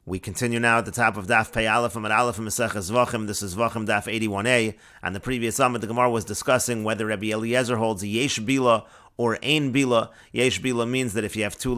We continue now at the top of Daf Pei Aleph Amud Aleph and Meseches Zevachim. This is Zevachim Daf 81a. On the previous Amud, the Gemara was discussing whether Rabbi Eliezer holds Yesh Bila or Ein Bila. Yesh Bila means that if you have two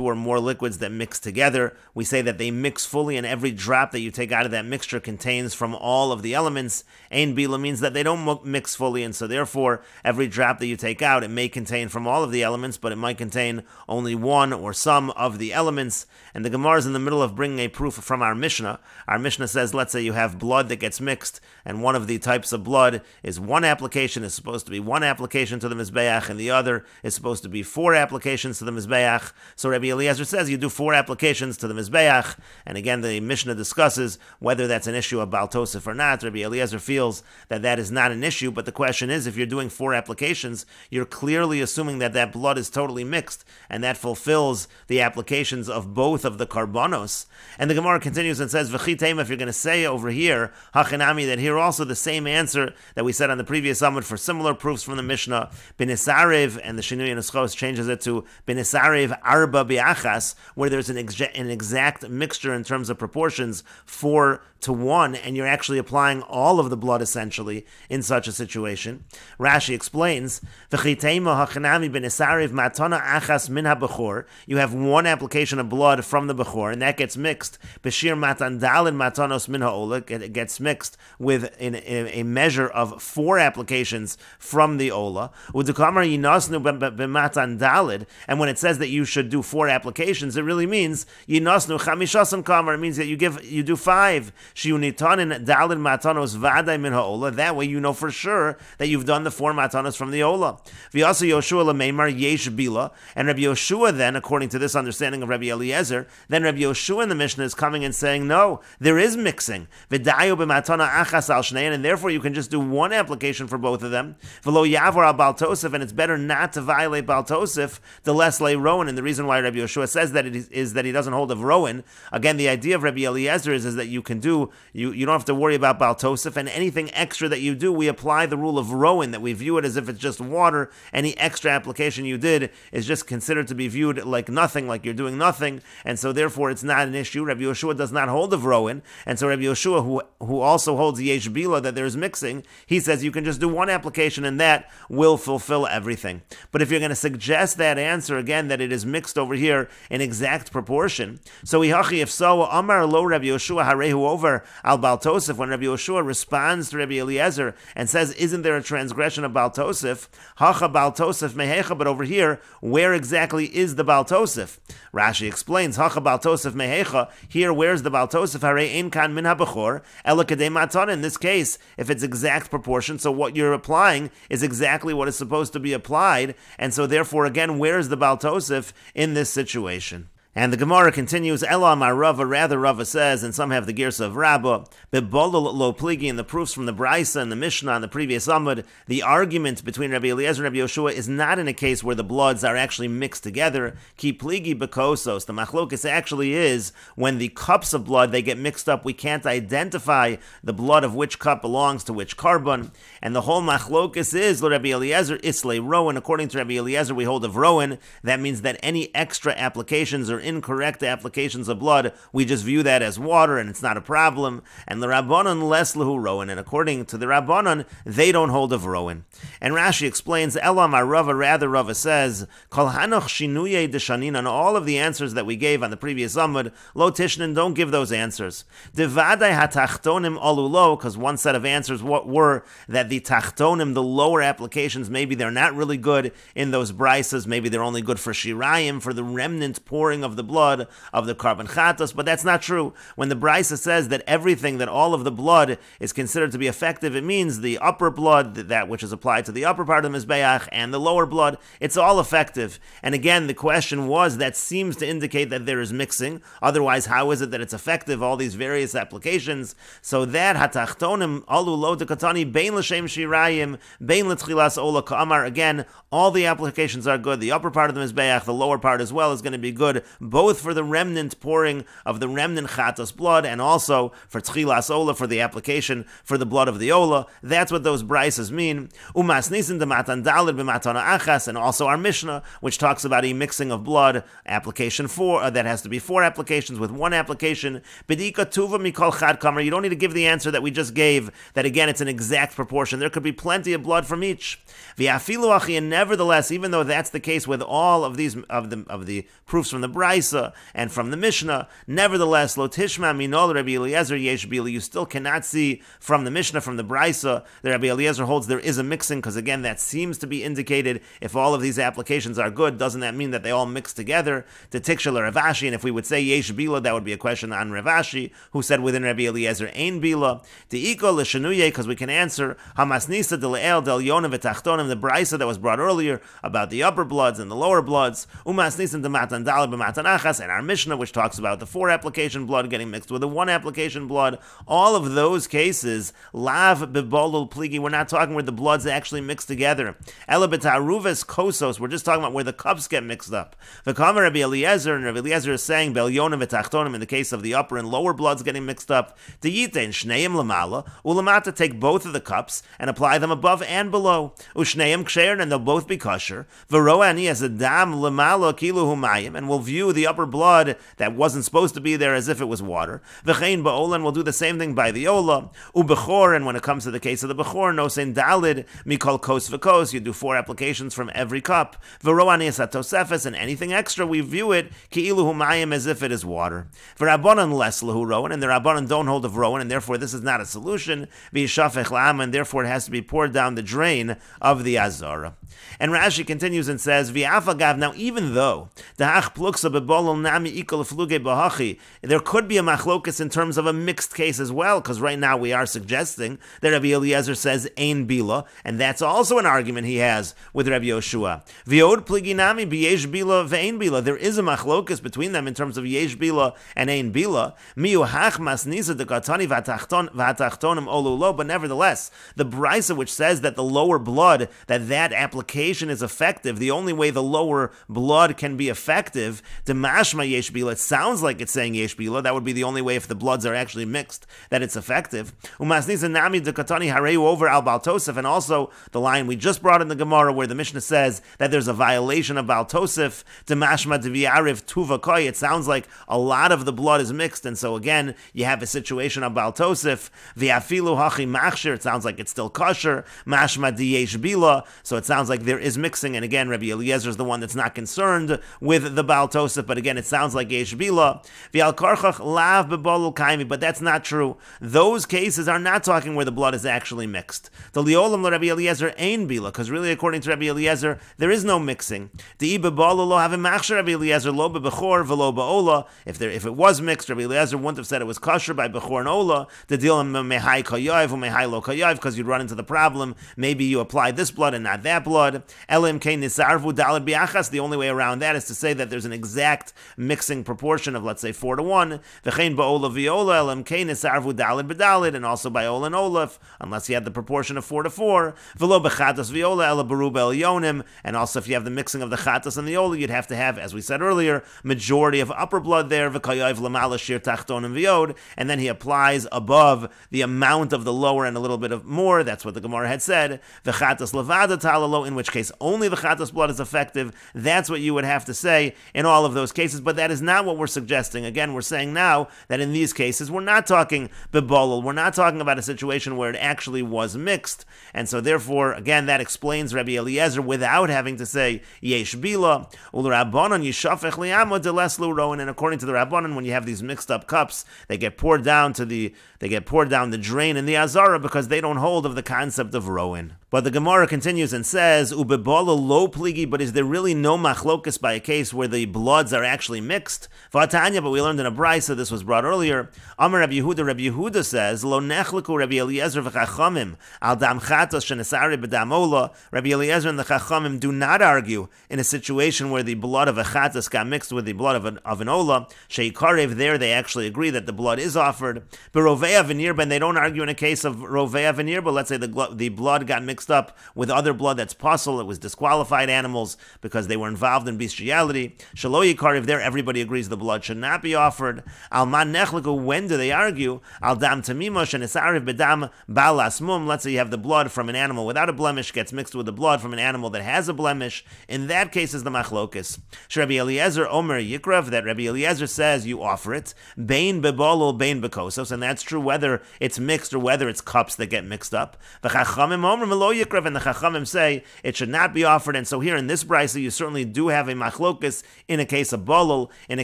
or more liquids that mix together, we say that they mix fully and every drop that you take out of that mixture contains from all of the elements. Ein Bila means that they don't mix fully, and so therefore every drop that you take out, it may contain from all of the elements, but it might contain only one or some of the elements. And the Gemara is in the middle of bringing a proof from our Mishnah. Our Mishnah says, let's say you have blood that gets mixed, and one of the types of blood is one application, is supposed to be one application to the Mizbeach, and the other is supposed to be four applications to the Mizbeach. So Rabbi Eliezer says you do four applications to the Mizbeach, and again the Mishnah discusses whether that's an issue of Baal Tosef or not. Rabbi Eliezer feels that that is not an issue, but the question is, if you're doing four applications, you're clearly assuming that that blood is totally mixed, and that fulfills the applications of both of the karbonos. And the Gemara continues and says, V'chitema, if you're going to say over here, Hachinami, that here also the same answer that we said on the previous Amud for similar proofs from the Mishnah, B'nisarev, and the Shinui and Eschos changes it to B'nisarev Arba Bi'achas, where there's an exact mixture in terms of proportions, 4-to-1, and you're actually applying all of the blood essentially in such a situation. Rashi explains, V'chitema Hachinami B'nisarev Matana Achas Min HaBechor, you have one application of blood from the Bechor, and that gets mixed. B'shir Matan Dalin Matanos Min HaOla, it gets mixed with a measure of four applications from the Ola. U'dekamar Yinasnu B'matan Dalid, and when it says that you should do four applications, it really means Yinasnu Chamishasam Kamar, it means that you do five. Shiunitanin Dalin Matanos V'adai Min HaOla, that way you know for sure that you've done the four Matanos from the Ola. V'yasa Yoshua L'meimar Yesh Bila, and Rabbi Yoshua then, according to this understanding of Rabbi Eliezer, then Rabbi Yoshua in the Mishnah is coming and saying, no, there is mixing. V'dayo b'matana achas al shnein, and therefore you can just do one application for both of them. V'lo yavor al Baal Tosef, and it's better not to violate Baal Tosef, the less lay Rowan. And the reason why Rabbi Yoshua says that is that he doesn't hold of Rowan. Again, the idea of Rabbi Eliezer is that you can do, you don't have to worry about Baal Tosef, and anything extra that you do, we apply the rule of Rowan, that we view it as if it's just water. Any extra application you did is just considered to be viewed like nothing, like you're doing nothing, and so therefore it's not an issue. Rabbi Yoshua does not hold of Rowan, and so Rabbi Yoshua, who also holds Yesh Bila, that there's mixing, he says you can just do one application and that will fulfill everything. But if you're going to suggest that answer again, that it is mixed over here in exact proportion, so if so, Amar lo Rabbi Yoshua harehu over al Baal Tosef, when Rabbi Yoshua responds to Rabbi Eliezer and says, isn't there a transgression of Baal Tosef? Hacha Baal Tosef mehecha, but over here, where exactly is the Baal Tosef? Rashi explains, Hacha Baal Tosef mehecha, here where's the Baal Tosef? Hare ein kan min habechor, ela kadei matan. In this case, if it's exact proportion, so what you're applying is exactly what is supposed to be applied, and so therefore again, where's the Baal Tosef in this situation? And the Gemara continues, Ela Amar Rava, rather Rava says, and some have the Girsa of Rabba, Bebolol lo pligi, in the proofs from the Braisa and the Mishnah on the previous Amud, the argument between Rabbi Eliezer and Rabbi Yoshua is not in a case where the bloods are actually mixed together. Ki pligi bekosos, the machlokes actually is when the cups of blood, they get mixed up, we can't identify the blood of which cup belongs to which carbon, and the whole machlokes is, Rabbi Eliezer islay Rowan, according to Rabbi Eliezer we hold of Rowan, that means that any extra applications or incorrect applications of blood, we just view that as water and it's not a problem. And the Rabbanon les lahu Rowan, and according to the Rabbanon, they don't hold of Rowan. And Rashi explains, Elam Rava, rather Rava says, Kol hanoch shinuye deshanin, on all of the answers that we gave on the previous Amud, lo tishnin, don't give those answers. Devadai hatachtonim olulo, because one set of answers were that the tachtonim, the lower applications, maybe they're not really good in those brisas, maybe they're only good for shirayim, for the remnant pouring of the blood of the carbon chatos, but that's not true. When the brisa says that everything, that all of the blood is considered to be effective, it means the upper blood, that which is applied to the upper part of the mizbeach, and the lower blood, it's all effective. And again, the question was, that seems to indicate that there is mixing, otherwise how is it that it's effective, all these various applications? So that hatachtonim alu lo dekatani bein l'shem shirayim bein l'tchilas ola ka'amar, again, all the applications are good, the upper part of the mizbeach, the lower part as well is going to be good, both for the remnant pouring of the remnant chatos blood, and also for tchilas ola, for the application for the blood of the ola. That's what those brises mean. Umasnisin de matan dalid b'matana achas, and also our Mishnah, which talks about a mixing of blood, application 4, that has to be 4 applications with 1 application. B'dika tuva mikol chad kamer. You don't need to give the answer that we just gave, that again it's an exact proportion. There could be plenty of blood from each. V'afilu achi, and nevertheless, even though that's the case with all of these of the proofs from the Brisa and from the Mishnah, nevertheless, lo tishma minol Rabbi Eliezer yesh bila, you still cannot see from the Mishnah, from the Brisa, that Rabbi Eliezer holds there is a mixing, because again, that seems to be indicated. If all of these applications are good, doesn't that mean that they all mix together? To Tikshel Rav Ashi, and if we would say yesh bila, that would be a question on Rav Ashi, who said within Rabbi Eliezer ein bila. Deiko l'shenuye, because we can answer hamasnisa deleel del yona v'tachtonim, the Brisa that was brought earlier about the upper bloods and the lower bloods, umasnisim de matan dalid b'matan achas, and our Mishnah, which talks about the 4 application blood getting mixed with the 1 application blood. All of those cases, lav bebolul pligi, we're not talking where the bloods actually mix together. Ela b'taruves kosos, we're just talking about where the cups get mixed up. V'kamer Rabbi Eliezer, and Rabbi Eliezer is saying bel yona v'tachtonim, in the case of the upper and lower bloods getting mixed up. Deyitein shneim lamala ulamata, take both of the cups and apply them above and below. Ushneim ksher, and they'll both be kosher. V'roani as a dam lamala kilu humayim, and we'll view the upper blood that wasn't supposed to be there as if it was water. V'chein ba'ola, and we'll do the same thing by the ola. Ubechor, and when it comes to the case of the bechor, no sein dalid mikol kos v'kos, you do 4 applications from every cup. V'roani as atosefes, and anything extra we view it ki'ilu humayim, as if it is water. V'rabbanan les lahu rowan, and the rabbanan don't hold of rowan, and therefore this is not a solution. V'yishafech la'am, and therefore it has to be poured down the drain of the azara. And Rashi continues and says, V'afagav, now even though da'ach pluksa bebolol nami ikol fluge bahachi, there could be a machlokus in terms of a mixed case as well, because right now we are suggesting that Rabbi Eliezer says ein bila, and that's also an argument he has with Rabbi Yoshua. V'od pligi nami b'yesh bila ve'ein bila, there is a machlokus between them in terms of yesh bila and ein bila. Miu hach masnisa dekatani v'atachtonim olulo, but nevertheless, the brisa which says that the lower blood, that application is effective, the only way the lower blood can be effective, demashma yesh bila, it sounds like it's saying yesh bila, that would be the only way if the bloods are actually mixed, that it's effective. Umasnisa nami dekatani hareu over al Baal Tosef, and also the line we just brought in the Gemara where the Mishnah says that there's a violation of Baal Tosef, demashma deviariv tuva koi, it sounds like a lot of the blood is mixed, and so again, you have a situation of Baal Tosef, v'afilu hachi machshir, it sounds like it's still kosher, mashma di yesh bila, so it sounds like there is mixing, and again, Rabbi Eliezer is the one that's not concerned with the Baal Tosef, but again, it sounds like yesh bila. V'al karchach lav bebolul kaimi, but that's not true. Those cases are not talking where the blood is actually mixed. The liolam Rabbi Eliezer ein bila, because really, according to Rabbi Eliezer, there is no mixing. Di bebolul lo have a machshir Rabbi Eliezer lo bebechor v'lo ba'ola. If it was mixed, Rabbi Eliezer wouldn't have said it was kosher by bechor and ola. The deal mehai kayav or mehai lo kayav, because you'd run into the problem. Maybe you apply this blood and not that blood. Elim kein nisarvu dalad biachas. The only way around that is to say that there's an exact mixing proportion of, let's say, 4-1. V'chein ba'ola v'ola elim kein nisarvu dalad b'dalad, and also by ola and olaf, unless you had the proportion of 4-4. V'lo b'chatas v'ola ela berub elyonim, and also if you have the mixing of the chatas and the ola, you'd have to have, as we said earlier, majority of upper blood there. V'kayav l'mala shir tachtonim v'yod, and then he applies above the amount of the lower and a little bit of more. That's what the Gemara had said. V'chatas levada talalo, in which case only the chatas blood is effective. That's what you would have to say in all of those cases, but that is not what we're suggesting. Again, we're saying now that in these cases, we're not talking bebolul, we're not talking about a situation where it actually was mixed, and so therefore, again, that explains Rabbi Eliezer without having to say yesh bila, ul'rabbanon yishafech li'amo deleslu rowan, and according to the Rabbanon, when you have these mixed up cups, they get poured down the drain in the azara because they don't hold of the concept of rowan. But the Gemara continues and says, Ubebola lo pligi, but is there really no machlokas by a case where the bloods are actually mixed? V'atanya, but we learned in a brisa, this was brought earlier. Amar Rabbi Yehuda says, Lo nechliku Rabbi Eliezer v'chachamim al dam chatos shenesari b'dam ola. Rabbi Eliezer and the chachamim do not argue in a situation where the blood of a chatos got mixed with the blood of an ola. Sheikarev, there they actually agree that the blood is offered. But rovei avenir, but they don't argue in a case of rovei avenir, but let's say the blood got mixed mixed up with other blood that's puzzle, it was disqualified animals because they were involved in bestiality. Shalo Yikariv, there everybody agrees the blood should not be offered. Al Man Nechliku, when do they argue? Al Dam Tamimosh and Isariv Bedam Balas Mum. Let's say you have the blood from an animal without a blemish gets mixed with the blood from an animal that has a blemish. In that case is the machlokes. Rabbi Eliezer Omer Yikrav, that Rabbi Eliezer says you offer it. Bain bebolol, bain bekosos, and that's true whether it's mixed or whether it's cups that get mixed up. The Chachamim Omer Melo Yikrav, and the Chachamim say it should not be offered. And so here in this brisa, you certainly do have a machlokes in a case of bolol, in a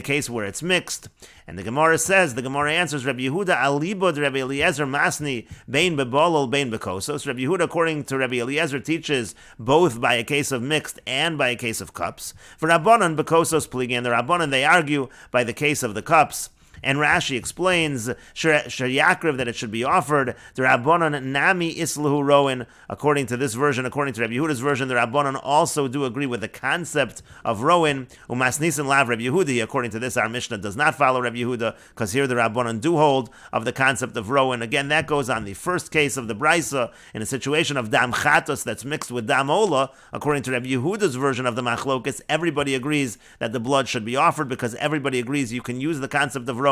case where it's mixed. And the Gemara says, the Gemara answers, Rabbi Yehuda alibod Rabbi Eliezer masni bein bebolol bein bekosos. Rabbi Yehuda, according to Rabbi Eliezer, teaches both by a case of mixed and by a case of cups. For Rabbanan bekosos pligi, and the Rabbanan they argue by the case of the cups. And Rashi explains Shayakriv that it should be offered. The Rabbanan Nami Islahu Rowan. According to this version, according to Rabbi Yehuda's version, the Rabbanan also do agree with the concept of Rowan. Umasnisin Lav Rabbi Yehudi. According to this, our Mishnah does not follow Rabbi Yehuda, because here the Rabbanan do hold of the concept of Rowan. Again, that goes on the first case of the Brisa, in a situation of Dam Chatos that's mixed with Dam Ola. According to Rabbi Yehuda's version of the Machlokes, everybody agrees that the blood should be offered, because everybody agrees you can use the concept of Rowan.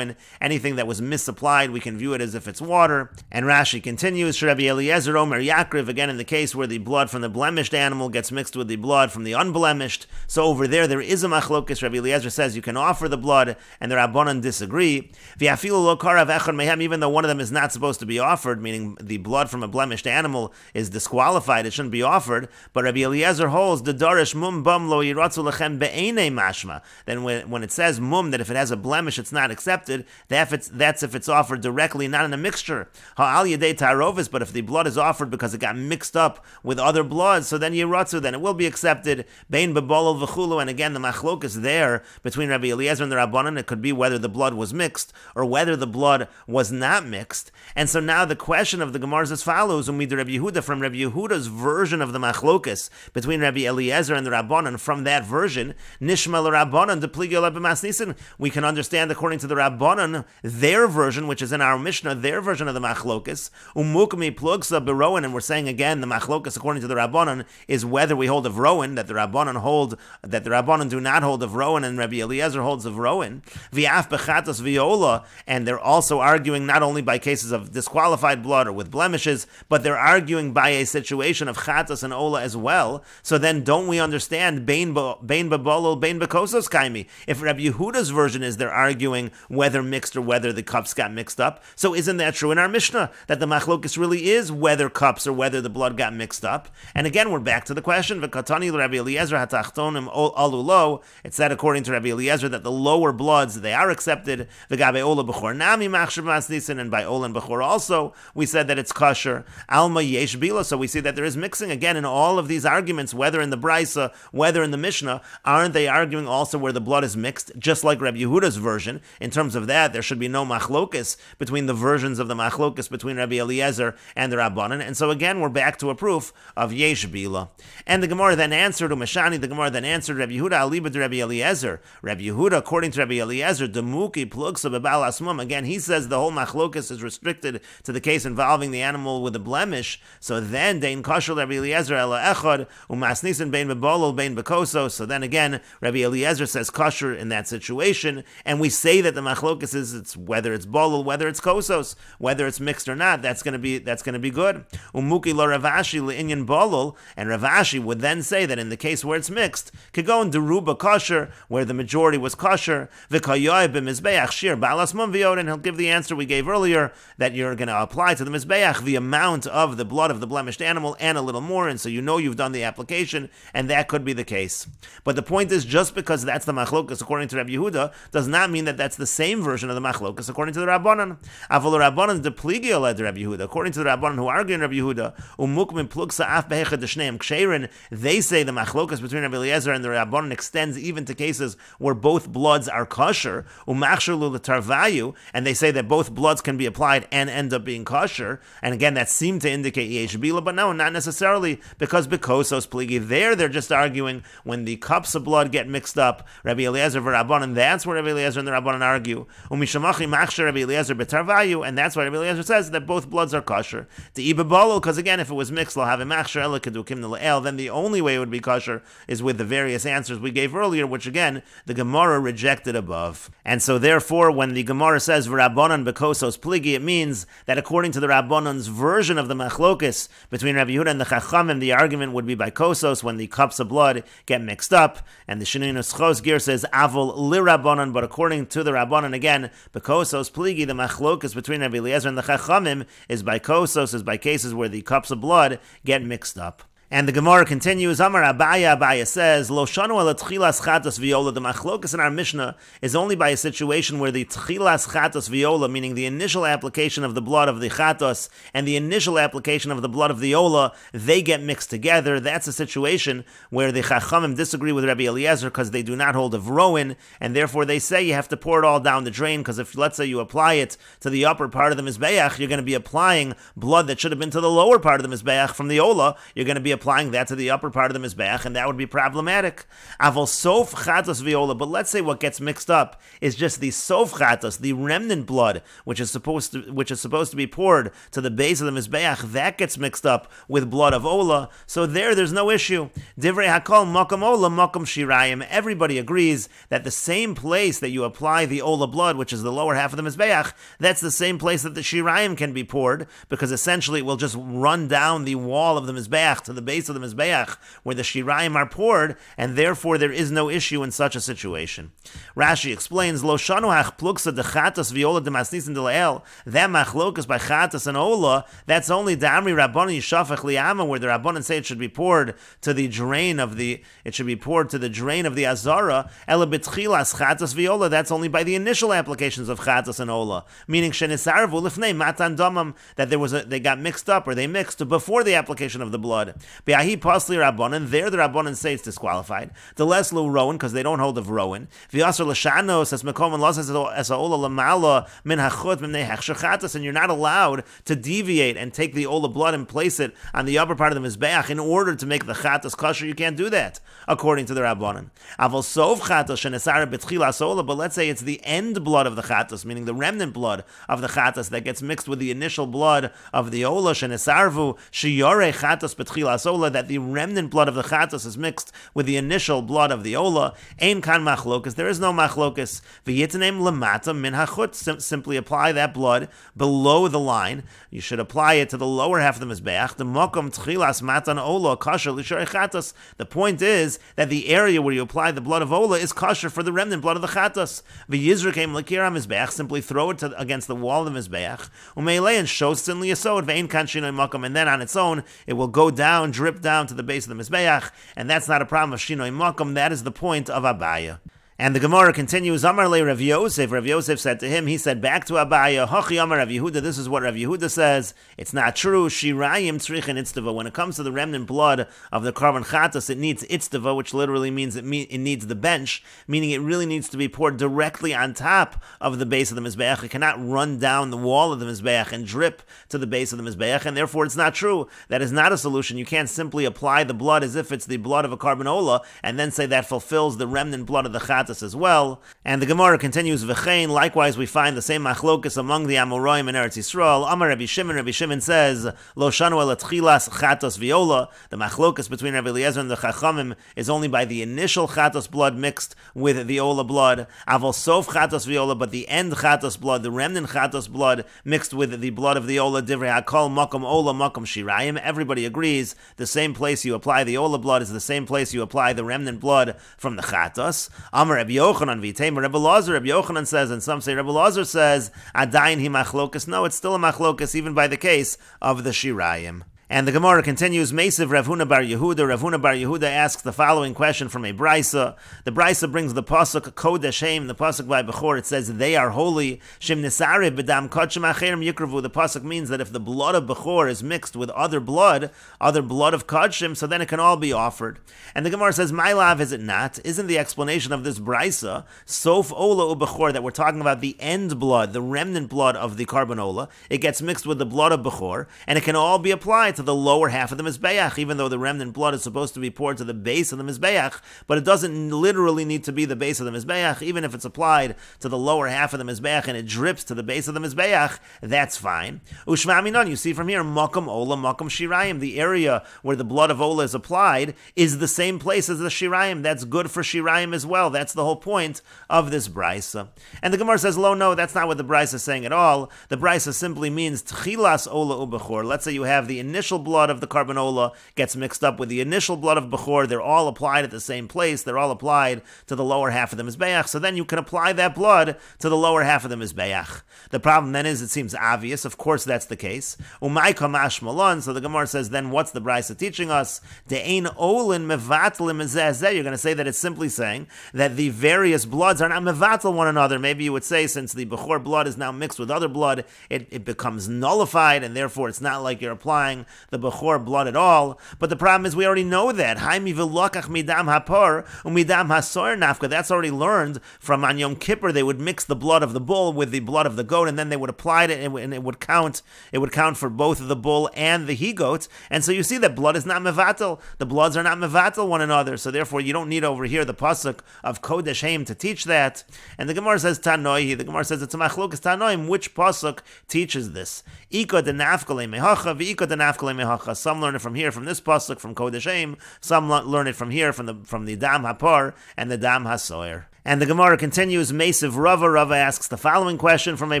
Anything that was misapplied, we can view it as if it's water. And Rashi continues, Rabbi Eliezer Omer Yakriv, again in the case where the blood from the blemished animal gets mixed with the blood from the unblemished. So over there is a machlokes. Rabbi Eliezer says you can offer the blood, and the Rabbanan disagree. Even though one of them is not supposed to be offered, meaning the blood from a blemished animal is disqualified, it shouldn't be offered. But Rabbi Eliezer holds the darish mum bum lo yiratzu lechem be'enei mashma. Then when it says mum, that if it has a blemish, it's not accepted. That's if it's offered directly, not in a mixture. Ha'al yedei tarovis, but if the blood is offered because it got mixed up with other blood, so then yiratzu, then it will be accepted. Bein bebolol v'chulu, and again the machlok is there between Rabbi Eliezer and the Rabbanan. It could be whether the blood was mixed or whether the blood was not mixed. And so now the question of the Gemara is as follows: Umid Rabbi Yehuda, from Rabbi Yehuda's version of the machlokes between Rabbi Eliezer and the Rabbanan, from that version, nishma l'Rabbanan depligi b'masnisin, we can understand according to the Rabbanan, their version, which is in our Mishnah, their version of the machlokes, umukmi plugsa berowan, and we're saying again the machlokes according to the Rabbanan is whether we hold of rowan, that the Rabbanan do not hold of rowan, and Rabbi Eliezer holds of rowan. V'af bechatos viola, and they're also arguing not only by cases of disqualified blood or with blemishes, but they're arguing by a situation of chatos and ola as well. So then don't we understand bein bebolol bein bekosos kaimi? If Rabbi Yehuda's version is they're arguing whether mixed or whether the cups got mixed up, so isn't that true in our Mishnah, that the machlokes really is whether cups or whether the blood got mixed up? And again, we're back to the question, v'katani Rabbi Eliezer hatachtonim alulo, it said according to Rabbi Eliezer that the lower bloods, they are accepted, v'gabe ola b'chor nami machshav masnisin, and by ola and b'chor also, we said that it's kosher, alma yesh bila, so we see that there is mixing. Again, in all of these arguments, whether in the Brisa, whether in the Mishnah, aren't they arguing also where the blood is mixed, just like Rabbi Yehuda's version? In terms of that, there should be no machlokes between the versions of the machlokes between Rabbi Eliezer and the Rabbanan. And so again, we're back to a proof of yesh bila. And the Gemara then answered, Umeshani, the Gemara then answered, Rabbi Yehuda alibad Rabbi Eliezer. Rabbi Yehuda, according to Rabbi Eliezer, demuki plugsa bebal asmum. Again, he says the whole machlokes is restricted to the case involving the animal with a blemish. So then, dein kosher Rabbi Eliezer ela echad umasnisin bein bebolol bein bekoso. So then again, Rabbi Eliezer says kosher in that situation, and we say that the machlokes is it's whether it's bolol, whether it's kosos, whether it's mixed or not. That's going to be good. Umuki lo Ravashi leinyan bolol, and Ravashi would then say that in the case where it's mixed, kagon deruba kosher, where the majority was kosher, v'kayoy b'mizbeach shir balas mum v'yod, and he'll give the answer we gave earlier that you're going to apply to the mizbeach the amount of the blood of the blemished animal and a little more, and so you know you've done the application, and that could be the case. But the point is, just because that's the machlokes according to Rabbi Yehuda does not mean that that's the same version of the machlokes according to the Rabbanan. Avol Rabbanan depligi oled Rabbi Yehuda, according to the Rabbanan who argue in Rabbi Yehuda, umukmin plugsa af behechad d'shneim ksherin, they say the machlokes between Rabbi Eliezer and the Rabbanan extends even to cases where both bloods are kosher, umachshelu l'tarvayu, and they say that both bloods can be applied and end up being kosher. And again, that seemed to indicate yesh bila, but no, not necessarily, because bekosos pligi, they're just arguing when the cups of blood get mixed up, Rabbi Eliezer v'Rabbanan, that's where Rabbi Eliezer and the Rabbanan argue argue. Umishamachi machshir Rabbi Eliezer betarvayu, and that's why Rabbi Eliezer says that both bloods are kosher. The ibabalo, because again, if it was mixed, have a machshir ela kedukim nele'el, then the only way it would be kosher is with the various answers we gave earlier, which again, the Gemara rejected above. And so therefore, when the Gemara says v'rabbanan bekosos pligi, it means that according to the Rabbanan's version of the machlokes between Rabbi Yehuda and the Chachamim, the argument would be by kosos, when the cups of blood get mixed up, and the Shinui Nuschos Gir says avol lirabbanan, but according to the Rabbanan, again, bekosos pligi, the machlokes between Rabbi Eliezer and the Chachamim is by kosos, is by cases where the cups of blood get mixed up. And the Gemara continues, Amar Abaya says, Lo shanu ala tchilas chatas viola, the machlokas in our Mishnah is only by a situation where the tchilas chatas viola, meaning the initial application of the blood of the chatas and the initial application of the blood of the ola, they get mixed together. That's a situation where the Chachamim disagree with Rabbi Eliezer because they do not hold of rowan, and therefore they say you have to pour it all down the drain, because if, let's say, you apply it to the upper part of the Mizbeach, you're going to be applying blood that should have been to the lower part of the Mizbeach from the ola. You're going to be applying that to the upper part of the Mizbeach, and that would be problematic. Aval sof chatos viola, but let's say what gets mixed up is just the sof chatos, the remnant blood, which is supposed to be poured to the base of the Mizbeach, that gets mixed up with blood of ola, so there's no issue. Divrei hakol makam ola makam shirayim. Everybody agrees that the same place that you apply the ola blood, which is the lower half of the Mizbeach, that's the same place that the shirayim can be poured, because essentially it will just run down the wall of the Mizbeach to the base of the Mizbeach where the shirayim are poured, and therefore there is no issue in such a situation. Rashi explains, Lo shanu hach pluksa de chatas viola de masnisin de lael, that machlokas by chatas and ola, that's only Damri Rabbanan Yishafach Liyama, where the Rabbanan say it should be poured to the drain of the Azara. Ela betchilas chatas viola, that's only by the initial applications of chatas and ola, meaning shenisarvu lifnei matan damam, that they got mixed up, or they mixed before the application of the blood. Be'ahi pasli Rabbanan, there the Rabbanan say it's disqualified. The less lo rowan, because they don't hold of rowan. V'yasar l'shano says mekom and los as ola lamala min hachut mimnei hechsher chatas, and you're not allowed to deviate and take the ola blood and place it on the upper part of the Mizbeach in order to make the chatas kosher. You can't do that, according to the Rabbanan. Aval sov chatas shenesara betchilas ola, but let's say it's the end blood of the chatas, meaning the remnant blood of the chatas that gets mixed with the initial blood of the ola, shenesarvu shiyore chatas betchilas ola, that the remnant blood of the chatas is mixed with the initial blood of the ola. Ein kan machlokas, there is no machlokas. V'yitnem lamata min hachut, simply apply that blood below the line. You should apply it to the lower half of the Mizbeach. The mokom tchilas matan ola kosher l'shorei chatas. The point is that the area where you apply the blood of ola is kosher for the remnant blood of the chatas. V'yizrakem l'kir ha-Mizbeach, simply throw it against the wall of the Mizbeach. Umeilei and shosin liyasod ve'ein kan shinoi mokom, and then on its own it will go down, drip down to the base of the Mizbeach, and that's not a problem of shinoi mokom. That is the point of Abaya. And the Gemara continues, Amar le Rav Yosef. Rav Yosef said to him, he said back to Abaya, Hachi Amar Rav Yehuda, this is what Rav Yehuda says, it's not true, Shirayim tzrichin itztava. When it comes to the remnant blood of the carbon chatas, it needs itztava, which literally means it needs the bench, meaning it really needs to be poured directly on top of the base of the Mizbeach. It cannot run down the wall of the Mizbeach and drip to the base of the Mizbeach, and therefore it's not true. That is not a solution. You can't simply apply the blood as if it's the blood of a carbanola, and then say that fulfills the remnant blood of the chatas as well. And the Gemara continues, V'chein, likewise we find the same machlokas among the Amoraim in Eretz Yisrael. Amar Rabbi Shimon says, Lo shanu el tchilas chatos viola. The machlokas between Rabbi Eliezer and the Chachamim is only by the initial chatos blood mixed with the ola blood. Aval sof chatos viola, but the end chatos blood, the remnant chatos blood mixed with the blood of the ola. Divrei hakol makom ola makom shirayim. Everybody agrees the same place you apply the ola blood is the same place you apply the remnant blood from the chatos. Amar Rabbi Yochanan v'iteimer Rabbi Lazar. Rabbi Yochanan says, and some say Rabbi Lazar says, Adayin hi machlokas. No, it's still a machlokas even by the case of the shirayim. And the Gemara continues, Mesiv Rav Huna bar Yehuda. Rav Huna bar Yehuda asks the following question from a Brisa. The Brisa brings the pasuk Kodesh Heim, the pasuk by Bechor. It says, they are holy. Shem Nisare b'dam kodshim acherim yikravu. The pasuk means that if the blood of Bechor is mixed with other blood of Kodshim, so then it can all be offered. And the Gemara says, my lav, is it not? Isn't the explanation of this Brisa, Sof Ola u Bechor, that we're talking about the end blood, the remnant blood of the carbon Ola, it gets mixed with the blood of Bechor, and it can all be applied to the lower half of the Mizbeach, even though the remnant blood is supposed to be poured to the base of the Mizbeach, but it doesn't literally need to be the base of the Mizbeach. Even if it's applied to the lower half of the Mizbeach and it drips to the base of the Mizbeach, that's fine. Ushma minon, you see from here, Makom Ola, Makom Shirayim, the area where the blood of Ola is applied is the same place as the Shirayim. That's good for Shirayim as well. That's the whole point of this Brisa. And the Gemara says, Lo, no, that's not what the Brisa is saying at all. The Brisa simply means Tchilas Ola Ubechor. Let's say you have the initial blood of the Karban Ola gets mixed up with the initial blood of Bechor. They're all applied at the same place. They're all applied to the lower half of the Mizbeach. So then you can apply that blood to the lower half of the Mizbeach. The problem then is it seems obvious. Of course that's the case. Umay Kamash Malon. So the Gemara says, then what's the Brisa teaching us? De'ein Olin Mevatl Mezezeh. You're going to say that it's simply saying that the various bloods are not Mevatl one another. Maybe you would say since the Bechor blood is now mixed with other blood, it becomes nullified, and therefore it's not like you're applying the Bechor blood at all. But the problem is we already know that. Haimi v'lokach midam hapor umidam hasoyer nafka. That's already learned from on Yom Kippur. They would mix the blood of the bull with the blood of the goat, and then they would apply it, and it would count. It would count for both the bull and the he-goat. And so you see that blood is not mevatel. The bloods are not mevatel one another. So therefore you don't need over here the pasuk of Kodesh Haim to teach that. And the Gemara says Tanoi. The Gemara says it's a machlokas Tanoim. Which pasuk teaches this? Ika denafkale mehacha v'ika denafkale mehacha. Some learn it from here, from this pasuk, from Kodesh Haim. Some learn it from here, from the dam hapar and the dam hasoyer. And the Gemara continues, Mesiv Rava. Rava asks the following question from a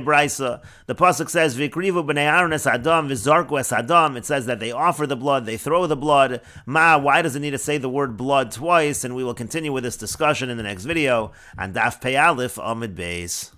Brisa. The pasuk says, Vikrivu b'nei Aaron es Adam v'zarku es Adam. It says that they offer the blood, they throw the blood. Why does it need to say the word blood twice? And we will continue with this discussion in the next video on Daf Pei Aleph Amud Beis.